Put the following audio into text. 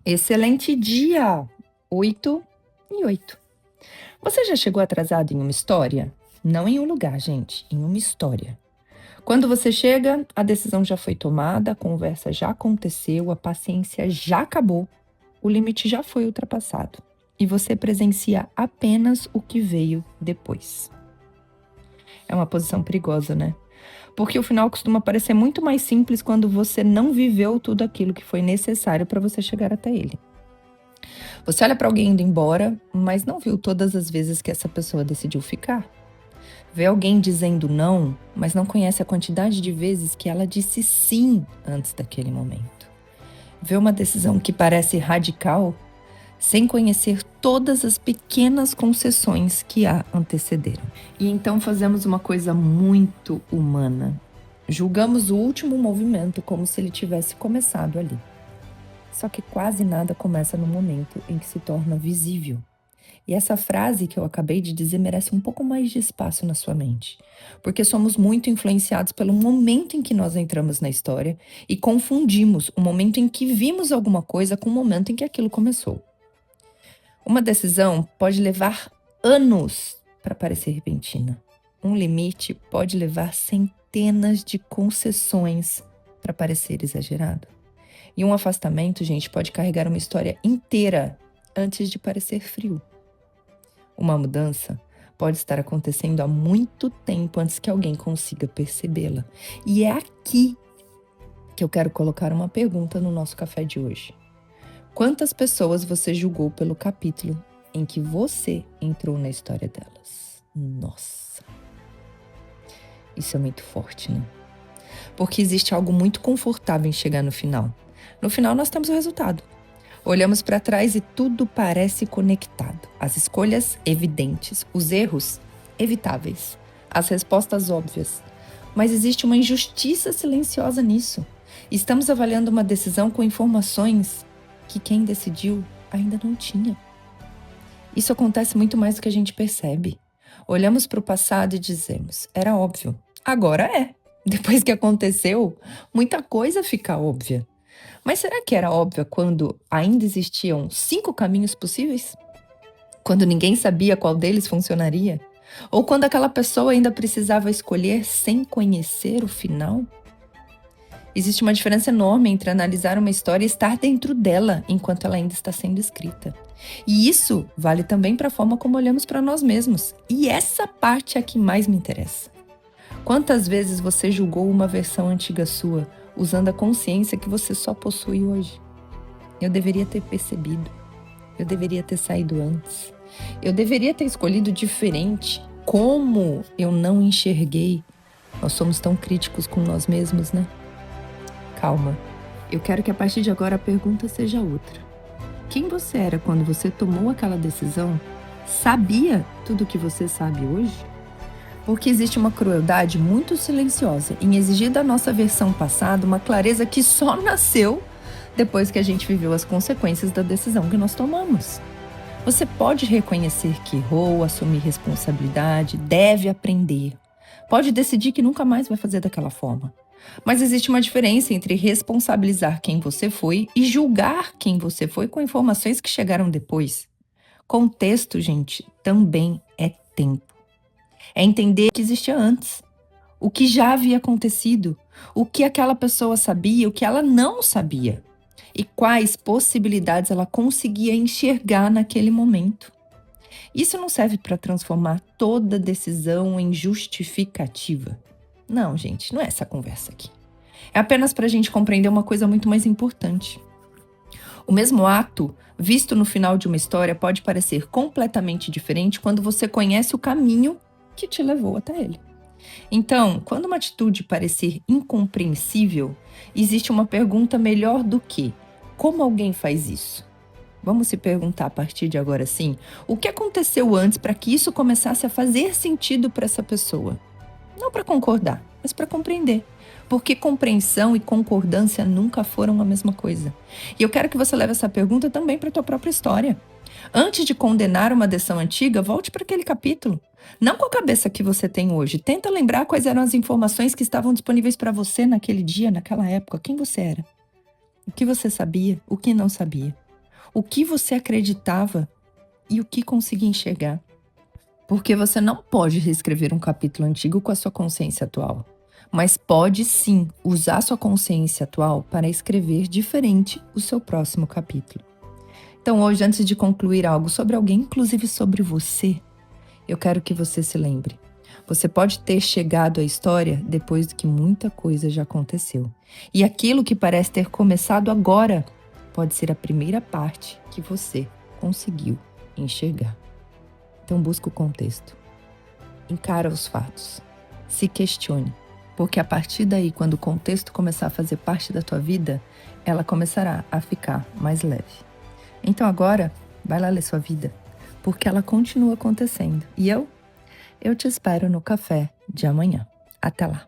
Excelente dia! 8:08. Você já chegou atrasado em uma história? Não em um lugar, gente, em uma história. Quando você chega, a decisão já foi tomada, a conversa já aconteceu, a paciência já acabou, o limite já foi ultrapassado. E você presencia apenas o que veio depois. É uma posição perigosa, né? Porque o final costuma parecer muito mais simples quando você não viveu tudo aquilo que foi necessário para você chegar até ele. Você olha para alguém indo embora, mas não viu todas as vezes que essa pessoa decidiu ficar. Vê alguém dizendo não, mas não conhece a quantidade de vezes que ela disse sim antes daquele momento. Vê uma decisão que parece radical, sem conhecer todas as pequenas concessões que a antecederam. E então fazemos uma coisa muito humana. Julgamos o último movimento como se ele tivesse começado ali. Só que quase nada começa no momento em que se torna visível. E essa frase que eu acabei de dizer merece um pouco mais de espaço na sua mente, porque somos muito influenciados pelo momento em que nós entramos na história e confundimos o momento em que vimos alguma coisa com o momento em que aquilo começou. Uma decisão pode levar anos para parecer repentina. Um limite pode levar centenas de concessões para parecer exagerado. E um afastamento, gente, pode carregar uma história inteira antes de parecer frio. Uma mudança pode estar acontecendo há muito tempo antes que alguém consiga percebê-la. E é aqui que eu quero colocar uma pergunta no nosso café de hoje. Quantas pessoas você julgou pelo capítulo em que você entrou na história delas? Nossa! Isso é muito forte, né? Porque existe algo muito confortável em chegar no final. No final, nós temos o resultado. Olhamos para trás e tudo parece conectado. As escolhas evidentes, os erros evitáveis, as respostas óbvias. Mas existe uma injustiça silenciosa nisso. Estamos avaliando uma decisão com informações que quem decidiu ainda não tinha. Isso acontece muito mais do que a gente percebe. Olhamos para o passado e dizemos, era óbvio. Agora é. Depois que aconteceu, muita coisa fica óbvia. Mas será que era óbvia quando ainda existiam 5 caminhos possíveis? Quando ninguém sabia qual deles funcionaria? Ou quando aquela pessoa ainda precisava escolher sem conhecer o final? Existe uma diferença enorme entre analisar uma história e estar dentro dela enquanto ela ainda está sendo escrita. E isso vale também para a forma como olhamos para nós mesmos. E essa parte é a que mais me interessa. Quantas vezes você julgou uma versão antiga sua, usando a consciência que você só possui hoje? Eu deveria ter percebido. Eu deveria ter saído antes. Eu deveria ter escolhido diferente. Como eu não enxerguei? Nós somos tão críticos com nós mesmos, né? Calma. Eu quero que a partir de agora a pergunta seja outra. Quem você era quando você tomou aquela decisão? Sabia tudo o que você sabe hoje? Porque existe uma crueldade muito silenciosa em exigir da nossa versão passada uma clareza que só nasceu depois que a gente viveu as consequências da decisão que nós tomamos. Você pode reconhecer que errou, assumir responsabilidade, deve aprender. Pode decidir que nunca mais vai fazer daquela forma. Mas existe uma diferença entre responsabilizar quem você foi e julgar quem você foi com informações que chegaram depois. Contexto, gente, também é tempo. É entender o que existia antes, o que já havia acontecido, o que aquela pessoa sabia, o que ela não sabia e quais possibilidades ela conseguia enxergar naquele momento. Isso não serve para transformar toda decisão em justificativa. Não, gente, não é essa conversa aqui. É apenas para a gente compreender uma coisa muito mais importante. O mesmo ato, visto no final de uma história, pode parecer completamente diferente quando você conhece o caminho que te levou até ele. Então, quando uma atitude parecer incompreensível, existe uma pergunta melhor do que: como alguém faz isso? Vamos se perguntar a partir de agora sim, o que aconteceu antes para que isso começasse a fazer sentido para essa pessoa? Não para concordar, mas para compreender. Porque compreensão e concordância nunca foram a mesma coisa. E eu quero que você leve essa pergunta também para a tua própria história. Antes de condenar uma decisão antiga, volte para aquele capítulo. Não com a cabeça que você tem hoje. Tenta lembrar quais eram as informações que estavam disponíveis para você naquele dia, naquela época. Quem você era? O que você sabia? O que não sabia? o que você acreditava e o que conseguia enxergar. Porque você não pode reescrever um capítulo antigo com a sua consciência atual, mas pode sim usar sua consciência atual para escrever diferente o seu próximo capítulo. Então hoje, antes de concluir algo sobre alguém, inclusive sobre você, eu quero que você se lembre. Você pode ter chegado à história depois que muita coisa já aconteceu. E aquilo que parece ter começado agora pode ser a primeira parte que você conseguiu enxergar. Então busca o contexto. Encara os fatos. Se questione. Porque a partir daí, quando o contexto começar a fazer parte da tua vida, ela começará a ficar mais leve. Então agora, vai lá ler sua vida. Porque ela continua acontecendo. E eu te espero no café de amanhã. Até lá.